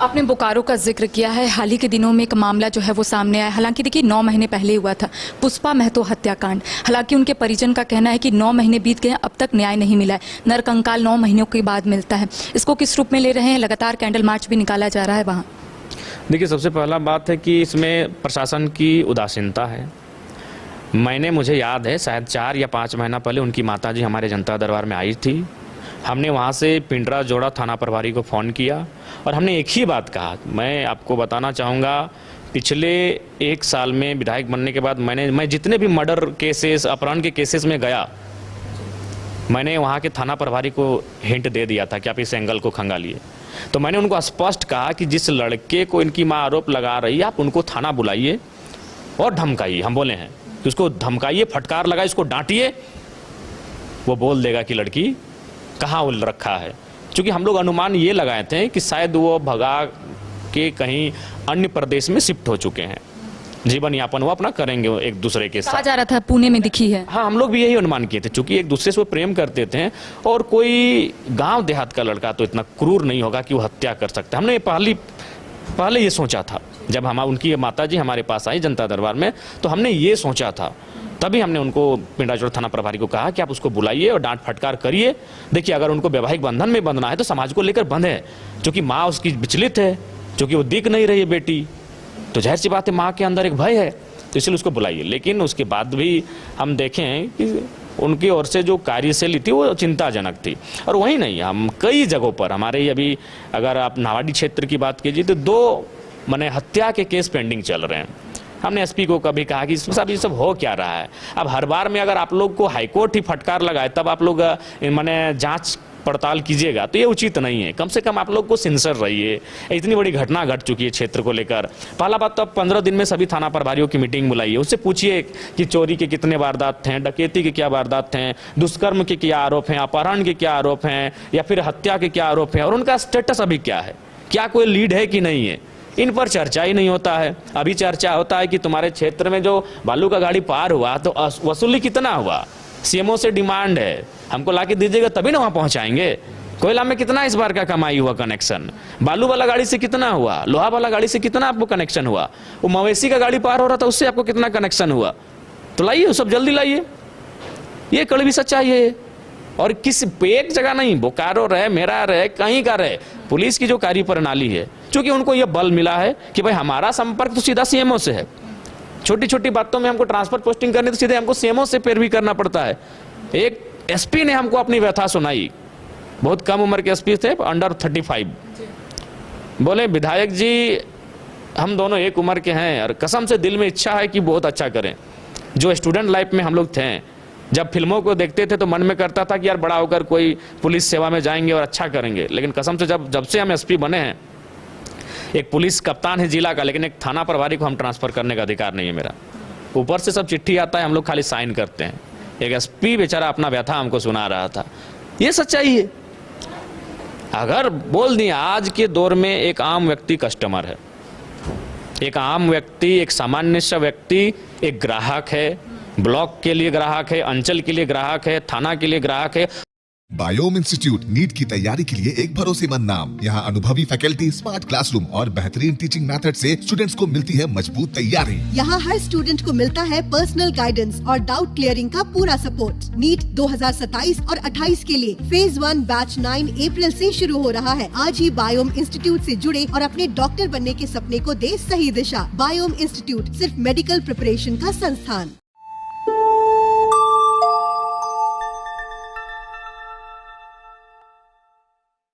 आपने बोकारो का जिक्र किया है। हाल ही के दिनों में एक मामला जो है वो सामने आया। हालांकि देखिए 9 महीने पहले हुआ था पुष्पा महतो हत्याकांड। हालांकि उनके परिजन का कहना है कि 9 महीने बीत गए, अब तक न्याय नहीं मिला है। नरकंकाल 9 महीनों के बाद मिलता है। इसको किस रूप में ले रहे हैं? लगातार कैंडल मार्च भी निकाला जा रहा है वहाँ। देखिए, सबसे पहला बात है कि इसमें प्रशासन की उदासीनता है। मुझे याद है शायद 4 या 5 महीना पहले उनकी माताजी हमारे जनता दरबार में आई थी। हमने वहाँ से पिंडरा जोड़ा थाना प्रभारी को फ़ोन किया और हमने एक ही बात कहा। मैं आपको बताना चाहूँगा, पिछले 1 साल में विधायक बनने के बाद मैं जितने भी मर्डर केसेस, अपहरण के केसेस में गया, मैंने वहाँ के थाना प्रभारी को हिंट दे दिया था कि आप इस एंगल को खंगालिए। तो मैंने उनको स्पष्ट कहा कि जिस लड़के को इनकी माँ आरोप लगा रही है, आप उनको थाना बुलाइए और धमकाइए। हम बोले हैं कि उसको धमकाइए, फटकार लगाइए, इसको डांटिए, वो बोल देगा कि लड़की कहाँ उल रखा है। क्योंकि हम लोग अनुमान ये लगाए थे कि शायद वो भगा के कहीं अन्य प्रदेश में शिफ्ट हो चुके हैं, जीवन यापन वो अपना करेंगे एक दूसरे के साथ। कहा जा रहा था पुणे में दिखी है। हाँ, हम लोग भी यही अनुमान किए थे, क्योंकि एक दूसरे से वो प्रेम करते थे और कोई गांव देहात का लड़का तो इतना क्रूर नहीं होगा कि वो हत्या कर सकता। हमने पहले ये सोचा था। जब उनकी माताजी हमारे पास आई जनता दरबार में, तो हमने ये सोचा था। तभी हमने उनको पिंडरा थाना प्रभारी को कहा कि आप उसको बुलाइए और डांट फटकार करिए। देखिए, अगर उनको वैवाहिक बंधन में बंधना है तो समाज को लेकर बंधे, क्योंकि माँ उसकी विचलित है, क्योंकि वो दिख नहीं रही है बेटी, तो जाहिर सी बात है माँ के अंदर एक भय है, तो इसलिए उसको बुलाइए। लेकिन उसके बाद भी हम देखें कि उनकी ओर से जो कार्यशैली थी वो चिंताजनक थी। और वही नहीं, हम कई जगहों पर हमारे अभी अगर आप नावाडी क्षेत्र की बात कीजिए तो 2 हत्या के केस पेंडिंग चल रहे हैं। हमने एसपी को कभी कहा कि साहब ये सब हो क्या रहा है। अब हर बार में अगर आप लोग को हाईकोर्ट ही फटकार लगाए तब आप लोग जांच पड़ताल कीजिएगा, तो ये उचित नहीं है। कम से कम आप लोग को सिंसियर रहिए। इतनी बड़ी घटना घट चुकी है क्षेत्र को लेकर। पहला बात तो अब 15 दिन में सभी थाना प्रभारियों की मीटिंग बुलाइए, उससे पूछिए कि चोरी के कितने वारदात थे, डकैती के क्या वारदात हैं, दुष्कर्म के क्या आरोप हैं, अपहरण के क्या आरोप हैं, या फिर हत्या के क्या आरोप हैं, और उनका स्टेटस अभी क्या है, क्या कोई लीड है कि नहीं है। इन पर चर्चा ही नहीं होता है। अभी चर्चा होता है कि तुम्हारे क्षेत्र में जो बालू का गाड़ी पार हुआ तो वसूली कितना हुआ, सीएमओ से डिमांड है, हमको लाके दीजिएगा तभी ना वहां पहुंचाएंगे। कोयला में कितना इस बार का कमाई हुआ कनेक्शन, बालू वाला गाड़ी से कितना हुआ, लोहा वाला गाड़ी से कितना आपको कनेक्शन हुआ, वो मवेशी का गाड़ी पार हो रहा था उससे आपको कितना कनेक्शन हुआ। तो लाइए सब जल्दी लाइए, ये कड़वी सच्चाई है। और किस एक जगह नहीं, बोकारो रहे, मेरा रहे, कहीं का रहे, पुलिस की जो कार्य प्रणाली है, क्योंकि उनको यह बल मिला है कि भाई हमारा संपर्क तो सीधा सीएमओ से है। छोटी छोटी बातों में हमको ट्रांसफर पोस्टिंग करनी तो सीधे हमको सीएमओ से पैरवी करना पड़ता है। एक एसपी ने हमको अपनी व्यथा सुनाई, बहुत कम उम्र के एसपी थे, अंडर 35, बोले विधायक जी हम दोनों एक उम्र के हैं और कसम से दिल में इच्छा है कि बहुत अच्छा करें। जो स्टूडेंट लाइफ में हम लोग थे, जब फिल्मों को देखते थे तो मन में करता था कि यार बड़ा होकर कोई पुलिस सेवा में जाएंगे और अच्छा करेंगे। लेकिन कसम से जब से हम एसपी बने हैं, एक पुलिस कप्तान है जिला का, लेकिन एक थाना प्रभारी को हम ट्रांसफर करने का अधिकार नहीं है मेरा। ऊपर से सब चिट्ठी आता है, हम लोग खाली साइन करते हैं। एक एसपी बेचारा अपना व्यथा हमको सुना रहा था। ये सच्चाई है। अगर बोल दिया आज के दौर में एक आम व्यक्ति कस्टमर है, एक आम व्यक्ति, एक सामान्य सा व्यक्ति एक ग्राहक है, ब्लॉक के लिए ग्राहक है, अंचल के लिए ग्राहक है, थाना के लिए ग्राहक है। बायोम इंस्टीट्यूट नीट की तैयारी के लिए एक भरोसेमंद नाम। यहाँ अनुभवी फैकल्टी, स्मार्ट क्लासरूम और बेहतरीन टीचिंग मेथड से स्टूडेंट्स को मिलती है मजबूत तैयारी। यहाँ हर स्टूडेंट को मिलता है पर्सनल गाइडेंस और डाउट क्लियरिंग का पूरा सपोर्ट। नीट 2027 और 28 के लिए फेज 1 बैच 9 अप्रैल से शुरू हो रहा है। आज ही बायोम इंस्टीट्यूट से जुड़े और अपने डॉक्टर बनने के सपने को दे सही दिशा। बायोम इंस्टीट्यूट सिर्फ मेडिकल प्रिपरेशन का संस्थान।